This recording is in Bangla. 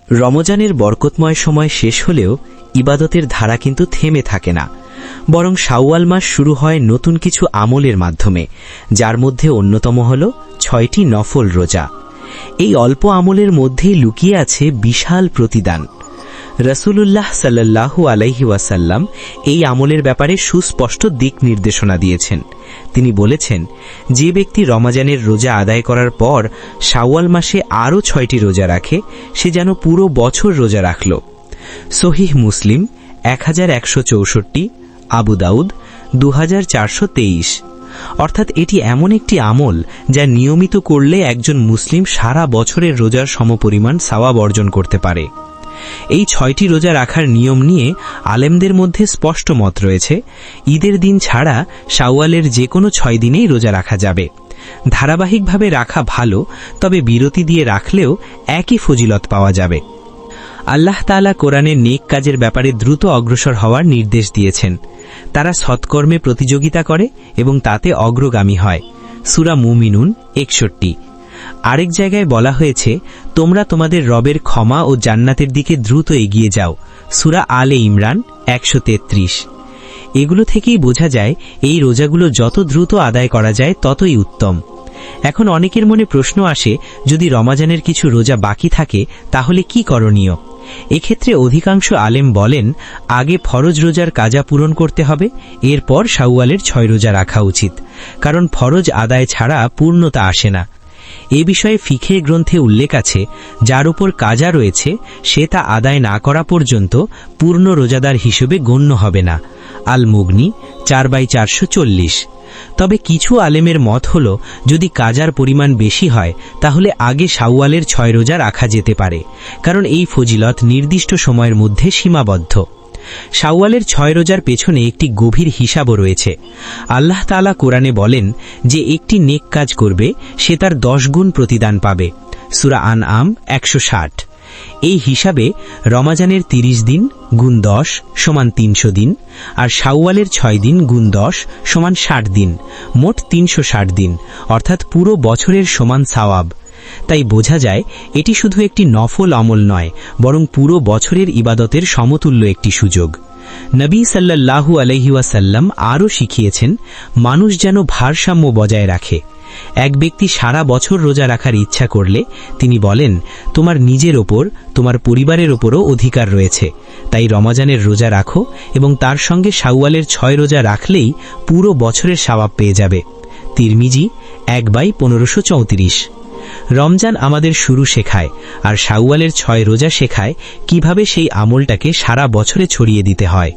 রমজানের বরকতময় সময় শেষ হলেও ইবাদতের ধারা কিন্তু থেমে থাকে না, বরং শাওয়াল মাস শুরু হয় নতুন কিছু আমলের মাধ্যমে, যার মধ্যে অন্যতম হল ৬টি নফল রোজা। এই অল্প আমলের মধ্যেই লুকিয়ে আছে বিশাল প্রতিদান। রাসূলুল্লাহ সাল্লাল্লাহু আলাইহি ওয়াসাল্লাম এই আমলের ব্যাপারে সুস্পষ্ট দিক নির্দেশনা দিয়েছেন। তিনি বলেছেন, যে ব্যক্তি রমজানের রোজা আদায় করার পর শাওয়াল মাসে আরও ৬টি রোজা রাখে, সে যেন পুরো বছর রোজা রাখল। সহিহ মুসলিম 1164, আবু দাউদ 2423। অর্থাৎ এটি এমন একটি আমল যা নিয়মিত করলে একজন মুসলিম সারা বছরের রোজার সমপরিমাণ সওয়াব অর্জন করতে পারে। এই ৬টি রোজা রাখার নিয়ম নিয়ে আলেমদের মধ্যে স্পষ্ট মত রয়েছে। ঈদের দিন ছাড়া শাওয়ালের যে কোনো ৬ দিনেই রোজা রাখা যাবে। ধারাবাহিকভাবে রাখা ভালো, তবে বিরতি দিয়ে রাখলেও একই ফজিলত পাওয়া যাবে। আল্লাহ তাআলা কোরআনে নেক কাজের ব্যাপারে দ্রুত অগ্রসর হওয়ার নির্দেশ দিয়েছেন। তারা সৎকর্মে প্রতিযোগিতা করে এবং তাতে অগ্রগামী হয়। সূরা মুমিনুন 61। আরেক জায়গায় বলা হয়েছে, তোমরা তোমাদের রবের ক্ষমা ও জান্নাতের দিকে দ্রুত এগিয়ে যাও। সূরা আলে ইমরান 133। এগুলো থেকেই বোঝা যায় এই রোজাগুলো যত দ্রুত আদায় করা যায় ততই উত্তম। এখন অনেকের মনে প্রশ্ন আসে, যদি রমজানের কিছু রোজা বাকি থাকে তাহলে কি করণীয়? এক্ষেত্রে অধিকাংশ আলেম বলেন, আগে ফরজ রোজার কাজা পূরণ করতে হবে, এরপর শাওয়ালের ৬ রোজা রাখা উচিত। কারণ ফরজ আদায় ছাড়া পূর্ণতা আসে না। এ বিষয়ে ফিকহে গ্রন্থে উল্লেখ আছে, যার উপর কাজা রয়েছে সে তা আদায় না করা পর্যন্ত পূর্ণ রোজাদার হিসেবে গণ্য হবে না। আল মুগনি 4/440। তবে কিছু আলেমের মত হল, যদি কাজার পরিমাণ বেশি হয় তাহলে আগে শাওয়ালের ৬ রোজা রাখা যেতে পারে, কারণ এই ফজিলত নির্দিষ্ট সময়ের মধ্যে সীমাবদ্ধ। শাওয়ালের ৬ রোজার পেছনে একটি গভীর হিসাবও রয়েছে। আল্লাহ তাআলা কোরআনে বলেন যে একটি নেক কাজ করবে সে তার 10 গুণ প্রতিদান পাবে। সূরা আনআম 160। এই হিসাবে রমজানের 30 দিন গুণ 10 সমান 300 দিন, আর শাওয়ালের 6 দিন গুণ 10 সমান 60 দিন, মোট 360 দিন, অর্থাৎ পুরো বছরের সমান সওয়াব। তাই বোঝা যায় এটি শুধু একটি নফল আমল নয়, বরং পুরো বছরের ইবাদতের সমতুল্য একটি সুযোগ। নবী সাল্লাল্লাহু আলাইহি ওয়াসাল্লাম আরও শিখিয়েছেন, মানুষ যেন ভারসাম্য বজায় রাখে। এক ব্যক্তি সারা বছর রোজা রাখার ইচ্ছা করলে তিনি বলেন, তোমার নিজের ওপর, তোমার পরিবারের ওপরও অধিকার রয়েছে। তাই রমজানের রোজা রাখো এবং তার সঙ্গে শাওয়ালের ৬ রোজা রাখলেই পুরো বছরের সওয়াব পেয়ে যাবে। তিরমিজি 1/1534। রমজান আমাদের শুরু শেখায়, আর শাওয়ালের ৬ রোজা শেখায় কিভাবে সেই আমলটাকে সারা বছরে ছড়িয়ে দিতে হয়।